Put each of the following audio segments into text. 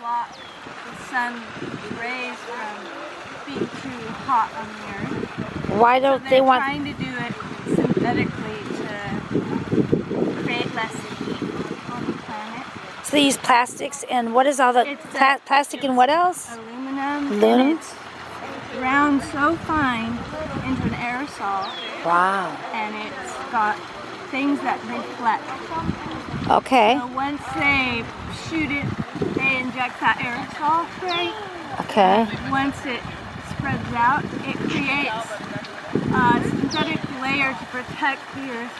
block the sun rays from being too hot on the earth. Why don't So they want... trying to do it synthetically to create less heat on the planet. So they use plastics, and what is all the... plastic and what else? Aluminum. Aluminum? And it's ground so fine into an aerosol. Wow. And it's got things that reflect. Okay. So once they shoot it, they inject that aerosol spray. Okay. Once it spreads out, it creates a synthetic layer to protect the earth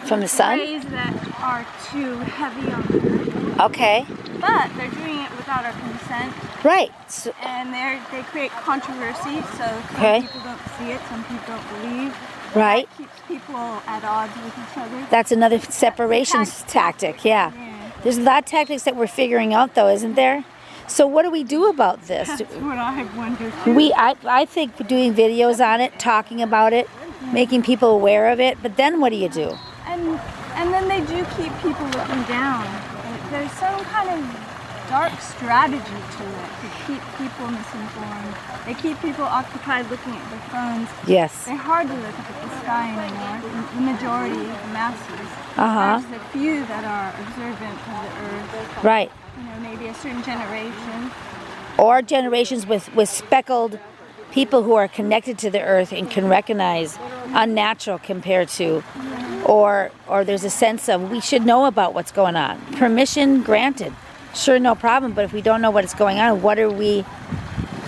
from the sun? rays that are too heavy on the earth. Okay. But they're doing it without our consent. Right. So, And they create controversy, so some okay. people don't see it, some people don't believe. Right. That keeps people at odds with each other. That's another separation tactic, yeah. There's a lot of tactics that we're figuring out, though, isn't there? So what do we do about this? That's what I've wondered too. I think doing videos on it, talking about it, making people aware of it, but then what do you do? And then they do keep people looking down. There's some kind of dark strategy to it to keep people misinformed. They keep people occupied looking at their phones. Yes. They're hard to look up at the sky anymore. The majority, the masses. Uh-huh. There's a few that are observant of the earth. Right. You know, maybe a certain generation. Or generations with speckled people who are connected to the earth and can recognize unnatural compared to, or there's a sense of we should know about what's going on. Permission granted. Sure, no problem, but if we don't know what's going on, what are we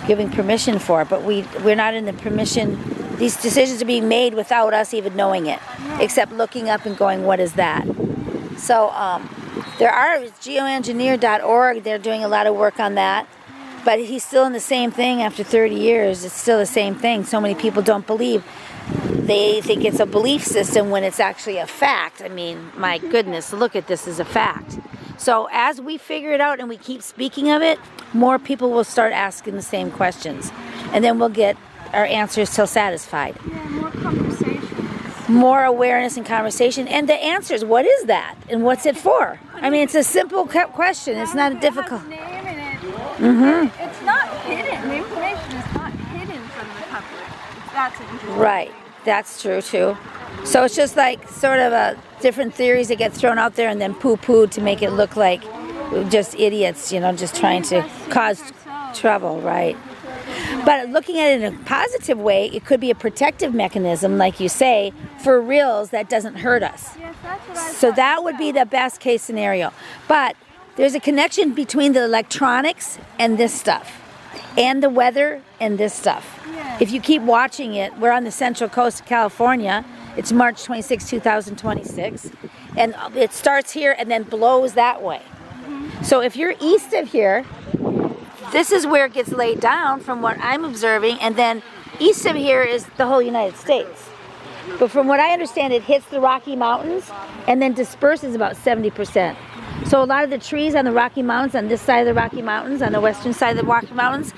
giving permission for? But we're not in the permission. These decisions are being made without us even knowing it, except looking up and going, what is that? So there are geoengineer.org, they're doing a lot of work on that, but he's still in the same thing after 30 years. It's still the same thing. So many people don't believe. They think it's a belief system when it's actually a fact. I mean, my goodness, look at this as a fact. So as we figure it out and we keep speaking of it, more people will start asking the same questions. And then we'll get our answers till satisfied. Yeah, more conversations. More awareness and conversation. And the answers, what is that? And what's it for? I mean, it's a simple question. It's not a difficult... It has name in it. Mm-hmm. It's not hidden. The information is not hidden from the public. That's interesting. Right. That's true, too. So it's just like sort of different theories that get thrown out there and then poo-pooed to make it look like just idiots, you know, just trying to cause trouble, right? But looking at it in a positive way, it could be a protective mechanism, like you say, for reals that doesn't hurt us. Yes, that's what I So that would be the best case scenario. But there's a connection between the electronics and this stuff, and the weather and this stuff. Yeah. If you keep watching it, we're on the central coast of California. It's March 26, 2026, and it starts here and then blows that way. Mm-hmm. So if you're east of here, this is where it gets laid down from what I'm observing, and then east of here is the whole United States. But from what I understand, it hits the Rocky Mountains and then disperses about 70%. So a lot of the trees on the Rocky Mountains, on this side of the Rocky Mountains, on the western side of the Rocky Mountains,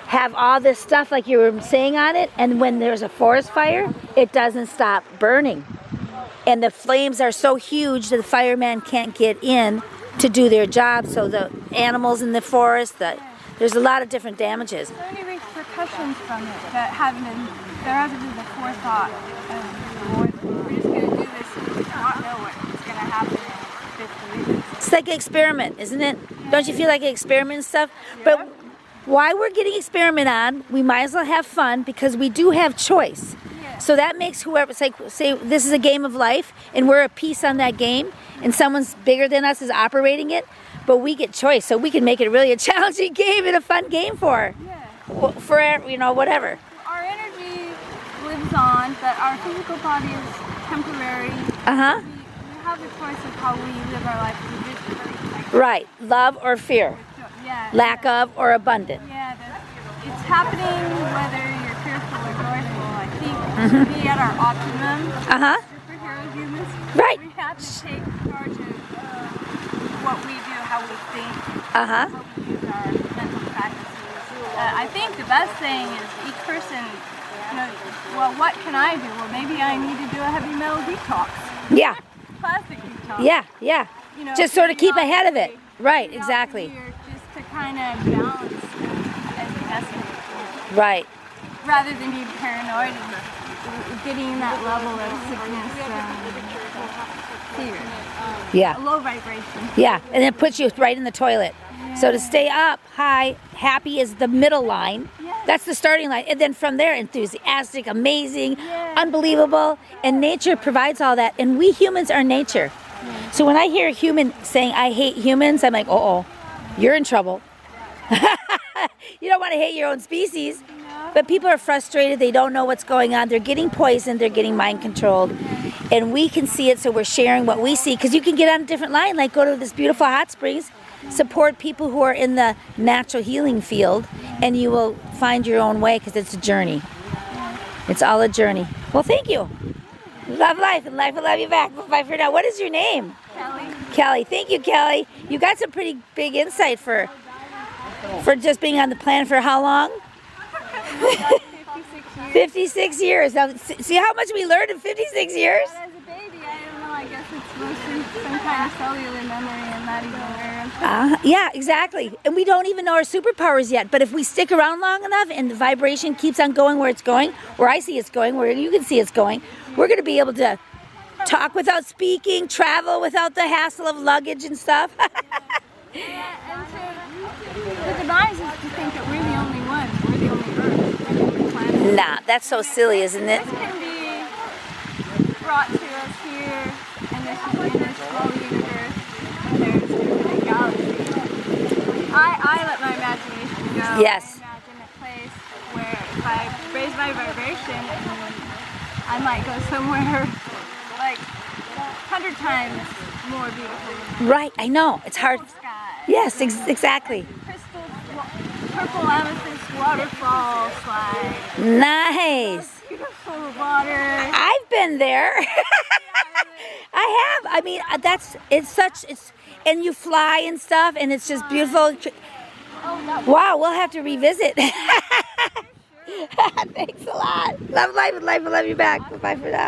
have all this stuff like you were saying on it, and when there's a forest fire, it doesn't stop burning. And the flames are so huge that the firemen can't get in to do their job, so the animals in the forest, there's a lot of different damages. Are there any repercussions from it that there hasn't been the forethought of we're just going to do this and not know what's going to happen in 50 years? It's like an experiment, isn't it? Don't you feel like an experiment and stuff? Yeah. But while we're getting experiment on, we might as well have fun because we do have choice. Yeah. So that makes whoever, say this is a game of life and we're a piece on that game and someone's bigger than us is operating it, but we get choice. So we can make it really a challenging game and a fun game for whatever. Our energy lives on, but our physical body is temporary. Uh-huh. We have the choice of how we live our life. Right. Love or fear. Yeah. Lack of or abundant. Yeah, it's happening whether you're fearful or joyful. I think to be at our optimum, superhero humans, right. We have to take charge of what we do, how we think, Uh-huh. how we use our mental practices. I think the best thing is each person, well, what can I do? Well, maybe I need to do a heavy metal detox. Yeah. Plastic detox. Yeah. Just sort of keep ahead of it. Right, exactly. Just kind of balance as the essence, Right. rather than be paranoid and getting that level of sickness, fear, Yeah. a low vibration. Yeah, and it puts you right in the toilet. So to stay up high, happy is the middle line. Yes. That's the starting line. And then from there, enthusiastic, amazing, unbelievable. And nature provides all that. And we humans are nature. So when I hear a human saying, I hate humans, I'm like, uh-oh, you're in trouble. You don't want to hate your own species. But people are frustrated. They don't know what's going on. They're getting poisoned. They're getting mind controlled. And we can see it, so we're sharing what we see. Because you can get on a different line, like go to this beautiful hot springs, support people who are in the natural healing field, and you will find your own way, because it's a journey. It's all a journey. Well, thank you. Love life, and life will love you back. Bye for now. What is your name? Kelly. Kelly. Thank you, Kelly. You got some pretty big insight for just being on the planet for how long? 56 years. 56 years. Now, see how much we learned in 56 years? But as a baby, I don't know, I guess it's mostly some kind of cellular memory I'm not even aware of. Yeah, exactly. And we don't even know our superpowers yet. But if we stick around long enough and the vibration keeps on going where it's going, where I see it's going, where you can see it's going, we're going to be able to talk without speaking, travel without the hassle of luggage and stuff. Yeah, and the demise is to think that we're the only ones, we're the only Earth, we're the only planet. Nah, that's so silly, isn't it? This can be brought to us here in this small universe. There's infinite galaxies. I let my imagination go. Yes. I imagine a place where if I raise my vibration, I might go somewhere like 100 times more beautiful than Right, I know. It's hard. the sky. Yes, exactly. Crystal, purple amethyst waterfall slide. Nice. Beautiful water. I've been there. I have. I mean, and you fly and stuff, and it's just beautiful. Wow, we'll have to revisit. Thanks a lot. Love life and life will love you back. Bye for now.